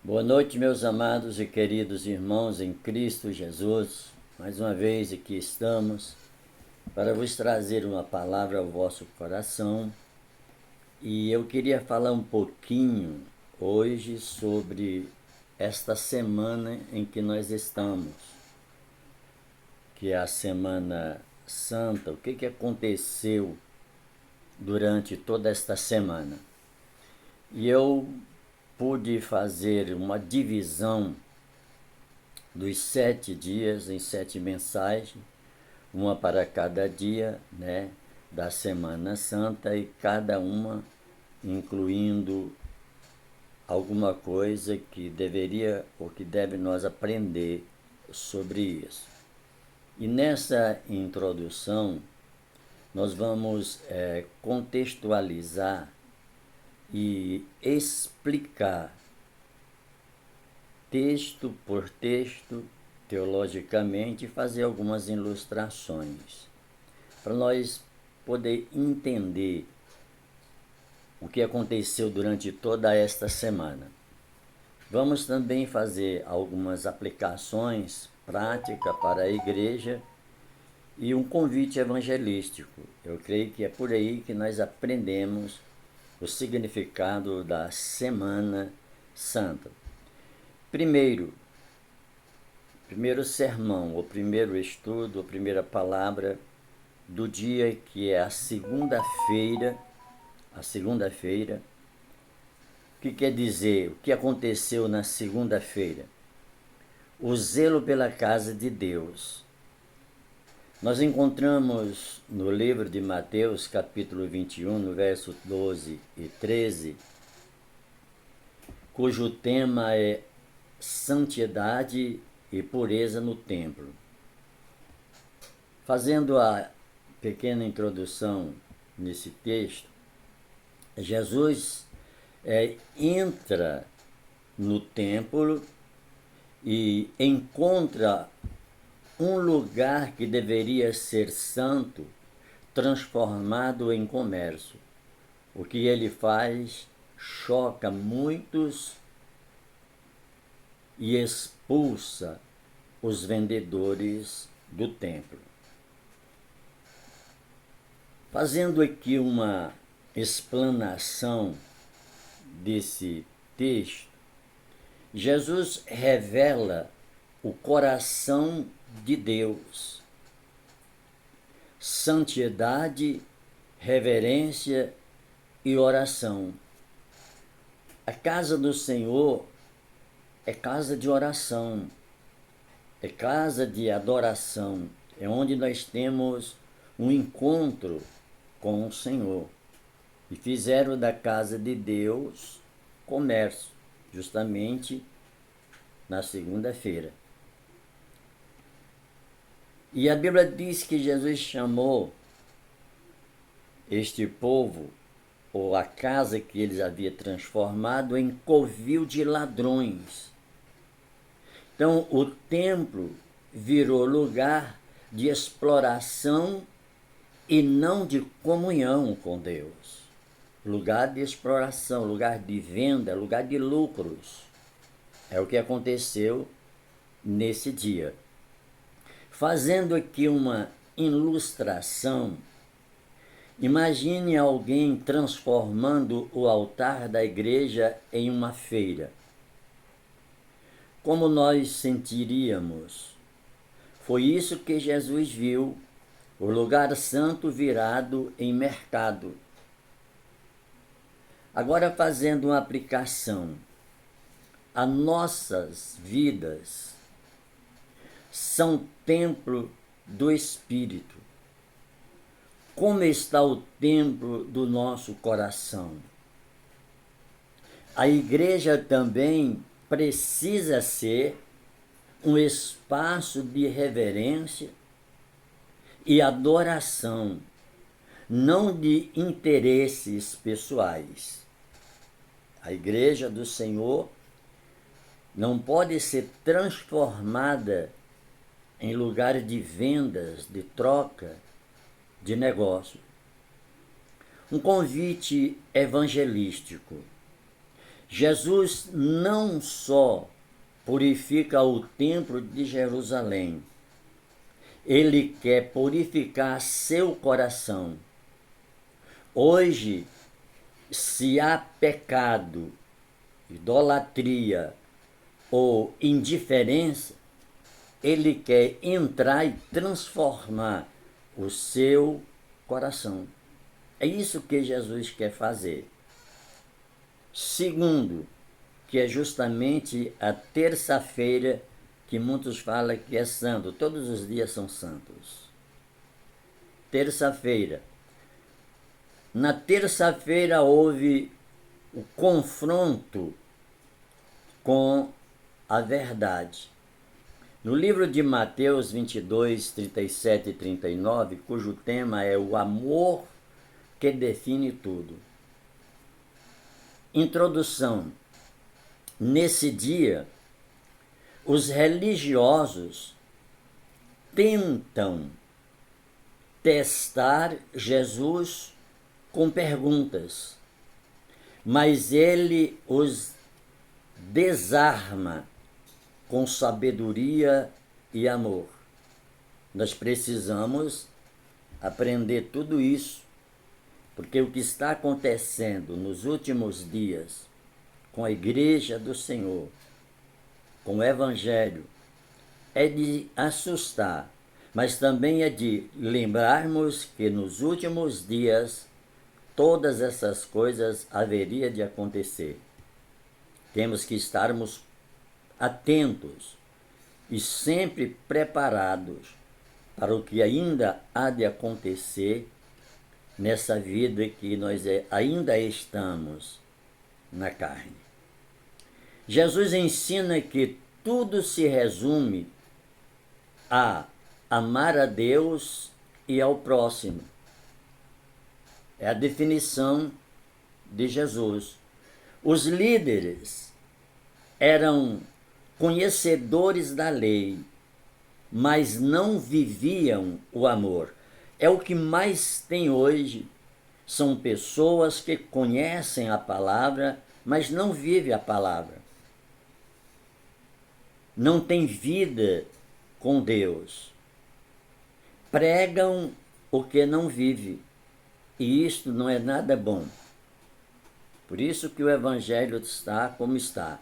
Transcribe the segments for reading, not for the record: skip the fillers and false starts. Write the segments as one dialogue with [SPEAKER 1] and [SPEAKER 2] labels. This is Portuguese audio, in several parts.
[SPEAKER 1] Boa noite, meus amados e queridos irmãos em Cristo Jesus. Mais uma vez aqui estamos para vos trazer uma palavra ao vosso coração. E eu queria falar um pouquinho hoje sobre esta semana em que nós estamos, que é a Semana Santa. O que aconteceu durante toda esta semana? E eu pude fazer uma divisão dos 7 dias em 7 mensagens, uma para cada dia, da Semana Santa, e cada uma incluindo alguma coisa que deveria ou que deve nós aprender sobre isso. E nessa introdução nós vamos contextualizar e explicar texto por texto, teologicamente, fazer algumas ilustrações, para nós poder entender o que aconteceu durante toda esta semana. Vamos também fazer algumas aplicações práticas para a igreja e um convite evangelístico. Eu creio que é por aí que nós aprendemos o significado da Semana Santa. Primeiro sermão, o primeiro estudo, a primeira palavra do dia, que é a segunda-feira. O que quer dizer? O que aconteceu na segunda-feira? O zelo pela casa de Deus. Nós encontramos no livro de Mateus, capítulo 21, no verso 12 e 13, cujo tema é santidade e pureza no templo. Fazendo a pequena introdução nesse texto, Jesus entra no templo e encontra um lugar que deveria ser santo transformado em comércio. O que ele faz choca muitos e expulsa os vendedores do templo. Fazendo aqui uma explanação desse texto, Jesus revela o coração de Deus: santidade, reverência e oração. A casa do Senhor é casa de oração, é casa de adoração, é onde nós temos um encontro com o Senhor. E fizeram da casa de Deus comércio, justamente na segunda-feira. E a Bíblia diz que Jesus chamou este povo, ou a casa que eles haviam transformado, em covil de ladrões. Então, o templo virou lugar de exploração e não de comunhão com Deus. Lugar de exploração, lugar de venda, lugar de lucros. É o que aconteceu nesse dia. Fazendo aqui uma ilustração, imagine alguém transformando o altar da igreja em uma feira. Como nós sentiríamos? Foi isso que Jesus viu, o lugar santo virado em mercado. Agora, fazendo uma aplicação, as nossas vidas são templo do Espírito. Como está o templo do nosso coração? A igreja também precisa ser um espaço de reverência e adoração, não de interesses pessoais. A igreja do Senhor não pode ser transformada em lugar de vendas, de troca, de negócio. Um convite evangelístico. Jesus não só purifica o templo de Jerusalém, ele quer purificar seu coração. Hoje, se há pecado, idolatria ou indiferença, ele quer entrar e transformar o seu coração. É isso que Jesus quer fazer. Segundo, que é justamente a terça-feira, que muitos falam que é santo. Todos os dias são santos. Terça-feira. Na terça-feira houve o confronto com a verdade. No livro de Mateus 22, 37 e 39, cujo tema é o amor que define tudo. Introdução. Nesse dia, os religiosos tentam testar Jesus com perguntas, mas ele os desarma com sabedoria e amor. Nós precisamos aprender tudo isso, porque o que está acontecendo nos últimos dias com a Igreja do Senhor, com o Evangelho, é de assustar, mas também é de lembrarmos que nos últimos dias todas essas coisas haveria de acontecer. Temos que estarmos atentos e sempre preparados para o que ainda há de acontecer nessa vida que nós ainda estamos na carne. Jesus ensina que tudo se resume a amar a Deus e ao próximo. É a definição de Jesus. Os líderes eram conhecedores da lei, mas não viviam o amor. É o que mais tem hoje. São pessoas que conhecem a palavra, mas não vivem a palavra. Não têm vida com Deus. Pregam o que não vive. E isto não é nada bom. Por isso que o Evangelho está como está.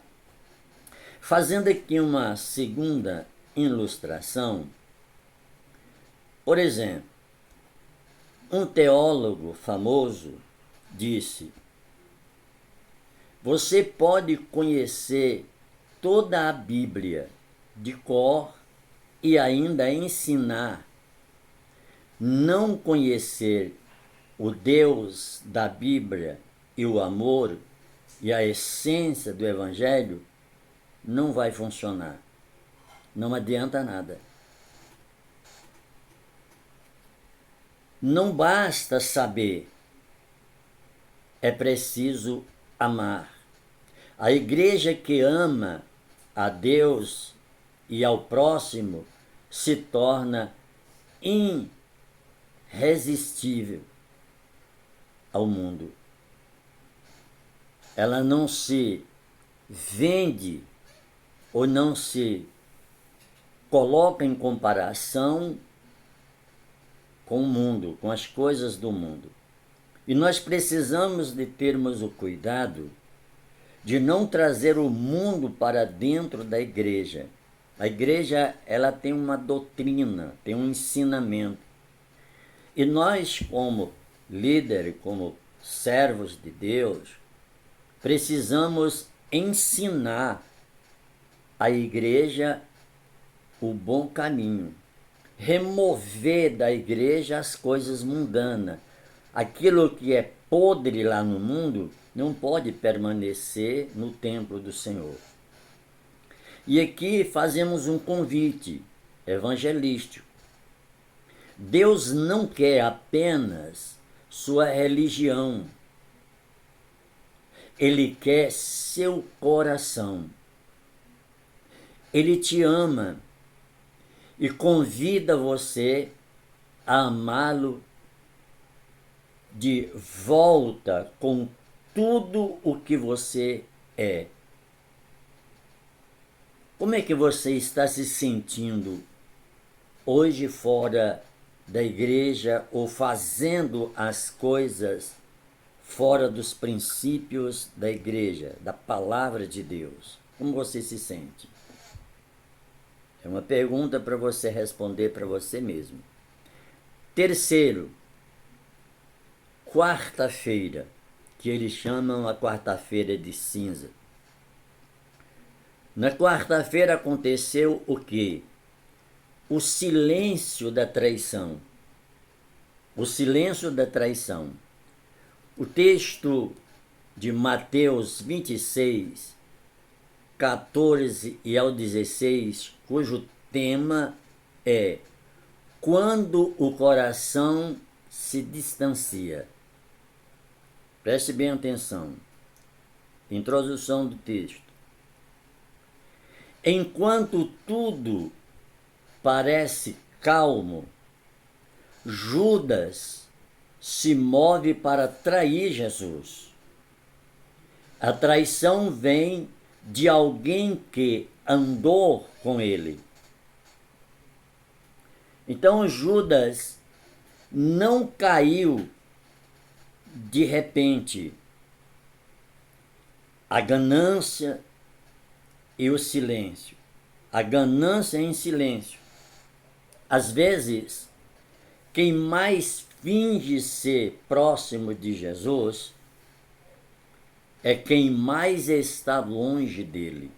[SPEAKER 1] Fazendo aqui uma segunda ilustração, por exemplo, um teólogo famoso disse: você pode conhecer toda a Bíblia de cor e ainda ensinar, não conhecer o Deus da Bíblia e o amor e a essência do Evangelho, não vai funcionar. Não adianta nada. Não basta saber, é preciso amar. A igreja que ama a Deus e ao próximo se torna irresistível ao mundo. Ela não se vende ou não se coloca em comparação com o mundo, com as coisas do mundo. E nós precisamos de termos o cuidado de não trazer o mundo para dentro da igreja. A igreja, ela tem uma doutrina, tem um ensinamento. E nós, como líderes, como servos de Deus, precisamos ensinar a igreja o bom caminho. Remover da igreja as coisas mundanas. Aquilo que é podre lá no mundo não pode permanecer no templo do Senhor. E aqui fazemos um convite evangelístico. Deus não quer apenas sua religião. Ele quer seu coração. Ele te ama e convida você a amá-lo de volta com tudo o que você é: como é que você está se sentindo hoje fora da igreja ou fazendo as coisas fora dos princípios da igreja, da palavra de Deus? Como você se sente? É uma pergunta para você responder para você mesmo. Terceiro, quarta-feira, que eles chamam a quarta-feira de cinza. Na quarta-feira aconteceu o quê? O silêncio da traição. O silêncio da traição. O texto de Mateus 26, 14 e ao 16, cujo tema é quando o coração se distancia. Preste bem atenção. Introdução do texto. Enquanto tudo parece calmo, Judas se move para trair Jesus. A traição vem de alguém que andou com ele. Então Judas não caiu de repente. A ganância e o silêncio. A ganância em silêncio. Às vezes, quem mais finge ser próximo de Jesus é quem mais está longe dele.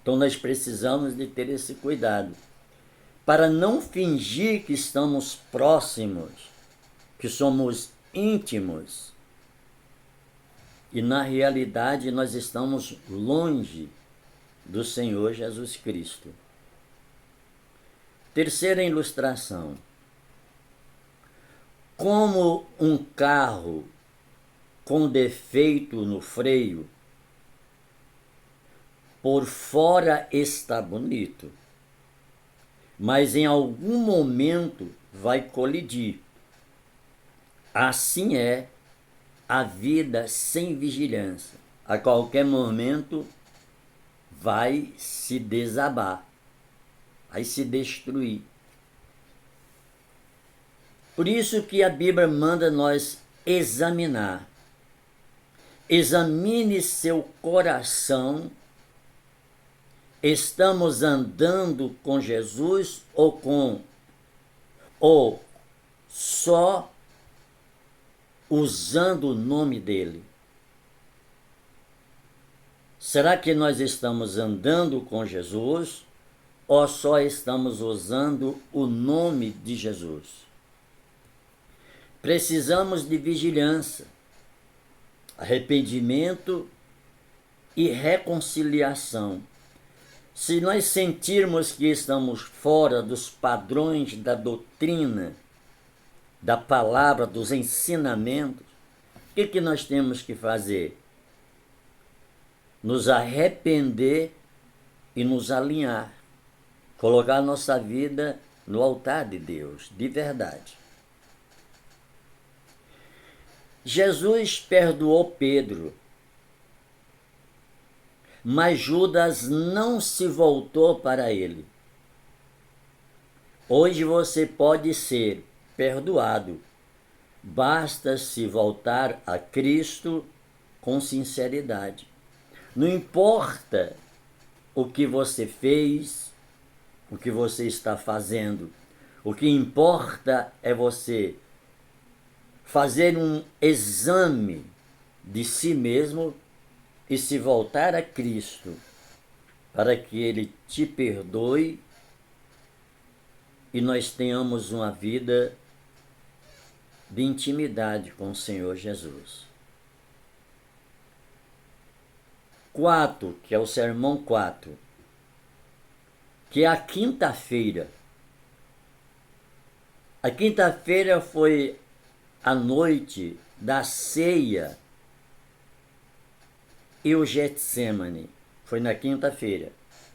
[SPEAKER 1] Então nós precisamos de ter esse cuidado para não fingir que estamos próximos, que somos íntimos, e na realidade nós estamos longe do Senhor Jesus Cristo. Terceira ilustração. Como um carro com defeito no freio, por fora está bonito, mas em algum momento vai colidir. Assim é a vida sem vigilância. A qualquer momento vai se desabar, vai se destruir. Por isso que a Bíblia manda nós examinar. Examine seu coração. Estamos andando com Jesus ou só usando o nome dele? Será que nós estamos andando com Jesus ou só estamos usando o nome de Jesus? Precisamos de vigilância, arrependimento e reconciliação. Se nós sentirmos que estamos fora dos padrões da doutrina, da palavra, dos ensinamentos, o que nós temos que fazer? Nos arrepender e nos alinhar. Colocar nossa vida no altar de Deus, de verdade. Jesus perdoou Pedro, mas Judas não se voltou para ele. Hoje você pode ser perdoado, basta se voltar a Cristo com sinceridade. Não importa o que você fez, o que você está fazendo, o que importa é você fazer um exame de si mesmo e se voltar a Cristo, para que Ele te perdoe e nós tenhamos uma vida de intimidade com o Senhor Jesus. 4, que é o sermão 4, que é a quinta-feira. A quinta-feira foi a noite da ceia e o Getsêmani. Foi na quinta-feira.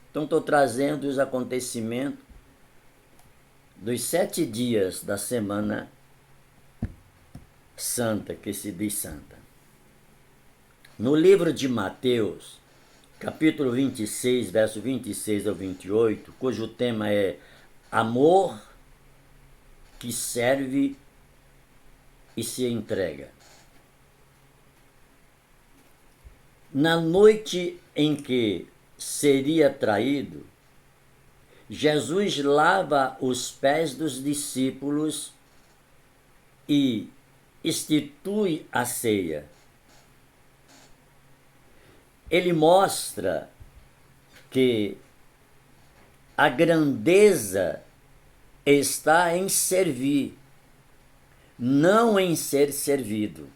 [SPEAKER 1] Então estou trazendo os acontecimentos dos 7 dias da semana santa, que se diz santa. No livro de Mateus, capítulo 26, verso 26 ao 28, cujo tema é amor que serve e se entrega. Na noite em que seria traído, Jesus lava os pés dos discípulos e institui a ceia. Ele mostra que a grandeza está em servir, não em ser servido.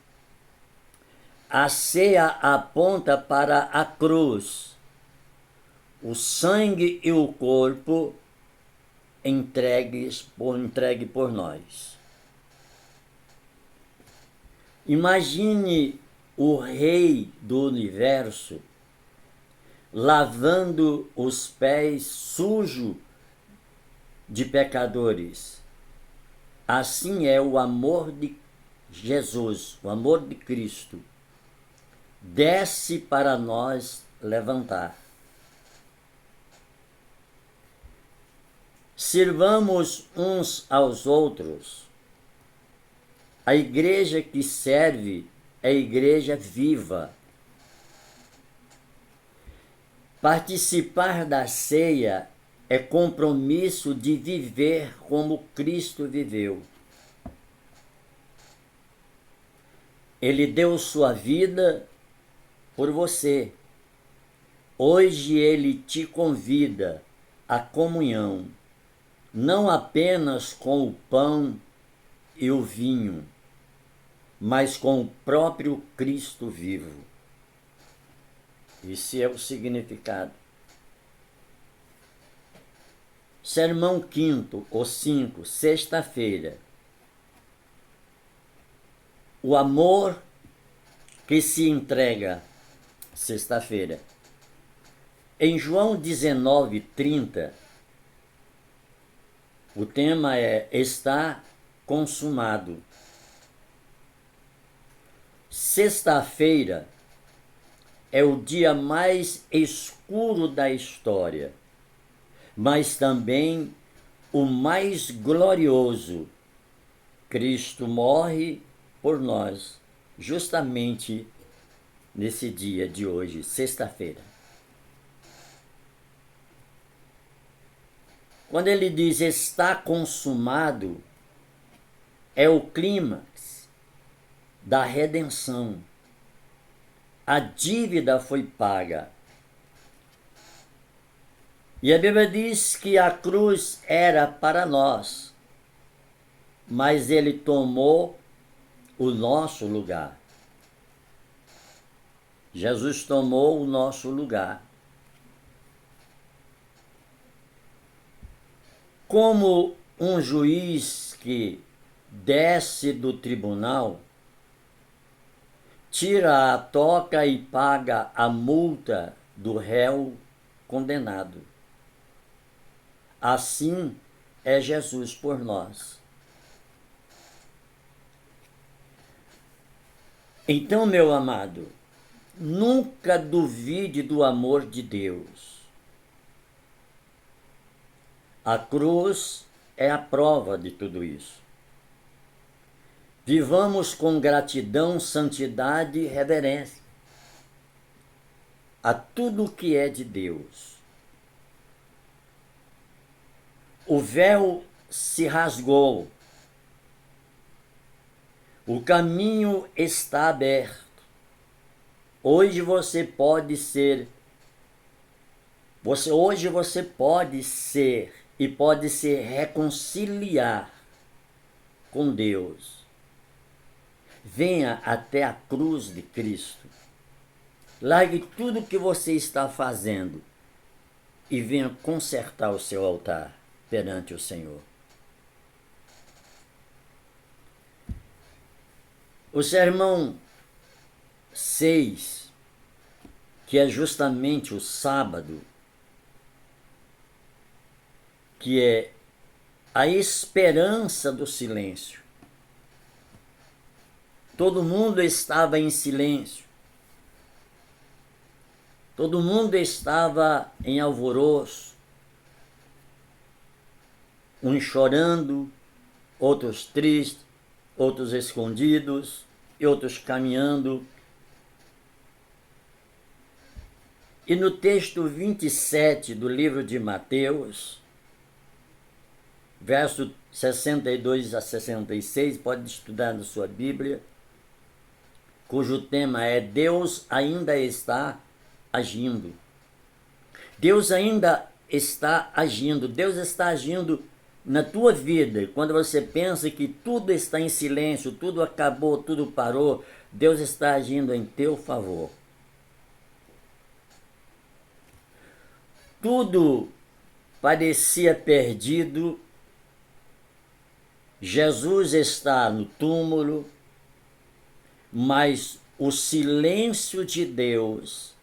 [SPEAKER 1] A ceia aponta para a cruz, o sangue e o corpo entregue por nós. Imagine o Rei do Universo lavando os pés sujos de pecadores. Assim é o amor de Jesus, o amor de Cristo. Desce para nós levantar. Sirvamos uns aos outros. A igreja que serve é a igreja viva. Participar da ceia é compromisso de viver como Cristo viveu. Ele deu sua vida por você. Hoje ele te convida à comunhão, não apenas com o pão e o vinho, mas com o próprio Cristo vivo. Esse é o significado. Sermão 5º ou 5, sexta-feira. O amor que se entrega, sexta-feira. Em João 19:30, o tema é está consumado. Sexta-feira é o dia mais escuro da história, mas também o mais glorioso. Cristo morre por nós, justamente nesse dia de hoje, sexta-feira. Quando ele diz está consumado, é o clímax da redenção. A dívida foi paga. E a Bíblia diz que a cruz era para nós, mas ele tomou o nosso lugar. Jesus tomou o nosso lugar. Como um juiz que desce do tribunal, tira a toca e paga a multa do réu condenado. Assim é Jesus por nós. Então, meu amado, nunca duvide do amor de Deus. A cruz é a prova de tudo isso. Vivamos com gratidão, santidade e reverência a tudo que é de Deus. O véu se rasgou. O caminho está aberto. Hoje você pode ser e pode se reconciliar com Deus. Venha até a cruz de Cristo. Largue tudo o que você está fazendo e venha consertar o seu altar perante o Senhor. O sermão 6, que é justamente o sábado, que é a esperança do silêncio. Todo mundo estava em silêncio. Todo mundo estava em alvoroço, uns chorando, outros tristes, outros escondidos e outros caminhando. E no texto 27 do livro de Mateus, verso 62 a 66, pode estudar na sua Bíblia, cujo tema é Deus ainda está agindo. Deus ainda está agindo. Deus está agindo na tua vida. Quando você pensa que tudo está em silêncio, tudo acabou, tudo parou, Deus está agindo em teu favor. Tudo parecia perdido. Jesus está no túmulo, mas o silêncio de Deus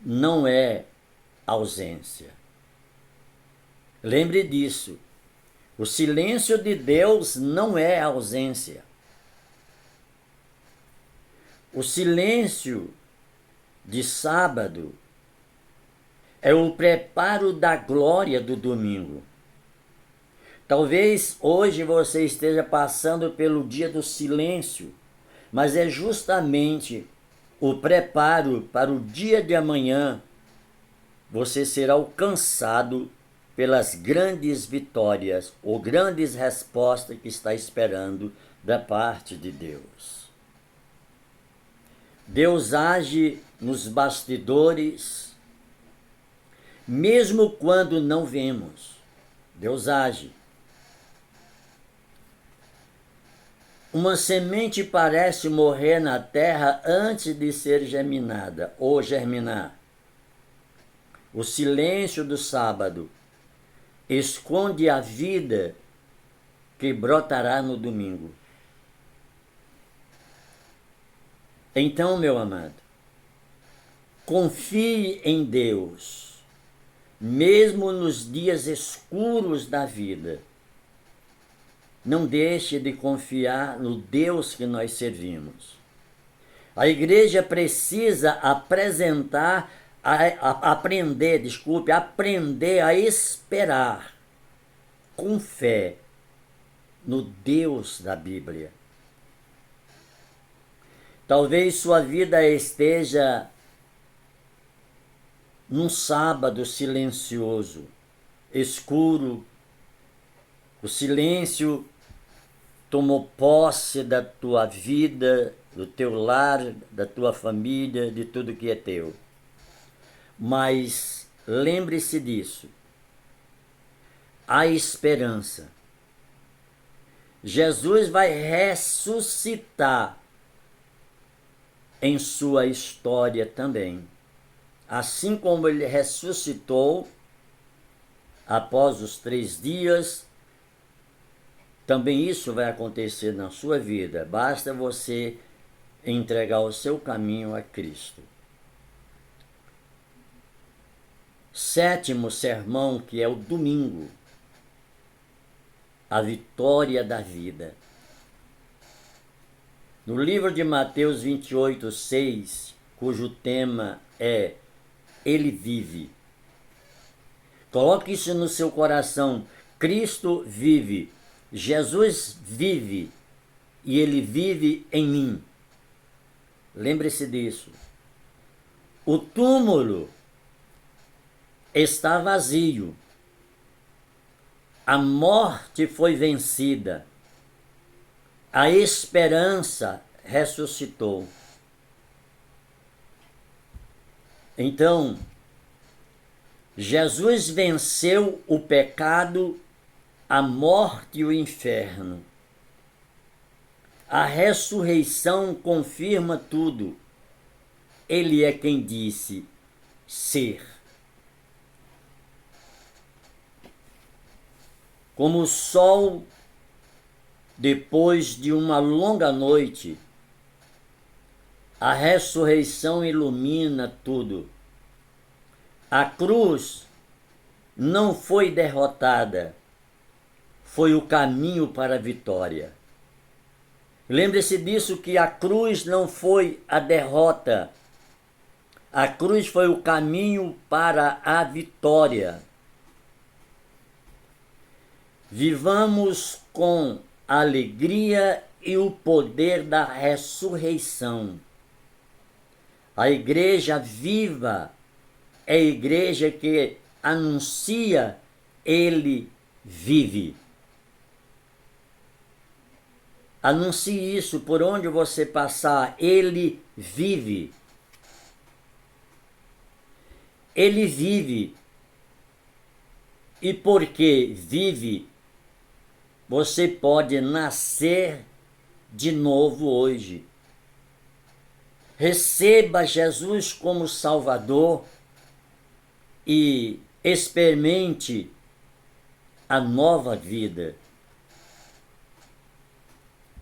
[SPEAKER 1] não é ausência. Lembre disso. O silêncio de Deus não é ausência. O silêncio de sábado é o preparo da glória do domingo. Talvez hoje você esteja passando pelo dia do silêncio, mas é justamente o preparo para o dia de amanhã. Você será alcançado pelas grandes vitórias ou grandes respostas que está esperando da parte de Deus. Deus age nos bastidores, mesmo quando não vemos. Deus age. Uma semente parece morrer na terra antes de ser germinada ou germinar. O silêncio do sábado esconde a vida que brotará no domingo. Então, meu amado, confie em Deus, mesmo nos dias escuros da vida. Não deixe de confiar no Deus que nós servimos. A igreja precisa aprender a esperar com fé no Deus da Bíblia. Talvez sua vida esteja num sábado silencioso, escuro. O silêncio tomou posse da tua vida, do teu lar, da tua família, de tudo que é teu. Mas lembre-se disso. Há esperança. Jesus vai ressuscitar em sua história também. Assim como ele ressuscitou após os 3 dias, também isso vai acontecer na sua vida. Basta você entregar o seu caminho a Cristo. 7º sermão, que é o domingo. A vitória da vida. No livro de Mateus 28:6, cujo tema é Ele vive. Coloque isso no seu coração. Cristo vive. Jesus vive. E Ele vive em mim. Lembre-se disso. O túmulo está vazio. A morte foi vencida. A esperança ressuscitou. Então, Jesus venceu o pecado, a morte e o inferno. A ressurreição confirma tudo. Ele é quem disse ser. Como o sol depois de uma longa noite, a ressurreição ilumina tudo. A cruz não foi derrotada, foi o caminho para a vitória. Lembre-se disso, que a cruz não foi a derrota, A cruz foi o caminho para a vitória. Vivamos com a alegria e o poder da ressurreição. A igreja viva é a igreja que anuncia ele vive. Anuncie isso por onde você passar, ele vive. Ele vive. E porque vive, você pode nascer de novo hoje. Receba Jesus como Salvador e experimente a nova vida.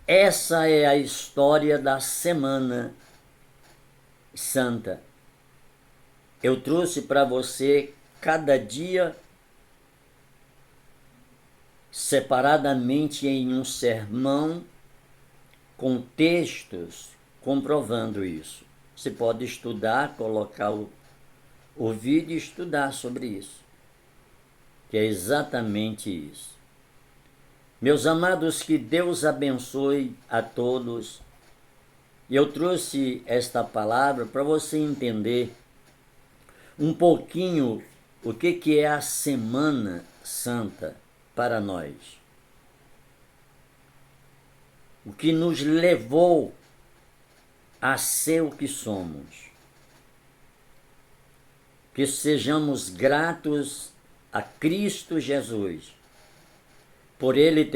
[SPEAKER 1] Essa é a história da Semana Santa. Eu trouxe para você cada dia separadamente em um sermão com textos comprovando isso. Você pode estudar, colocar o vídeo e estudar sobre isso, que é exatamente isso. Meus amados, que Deus abençoe a todos. E eu trouxe esta palavra para você entender um pouquinho o que é a Semana Santa para nós. O que nos levou a ser o que somos. Que sejamos gratos a Cristo Jesus, por Ele ter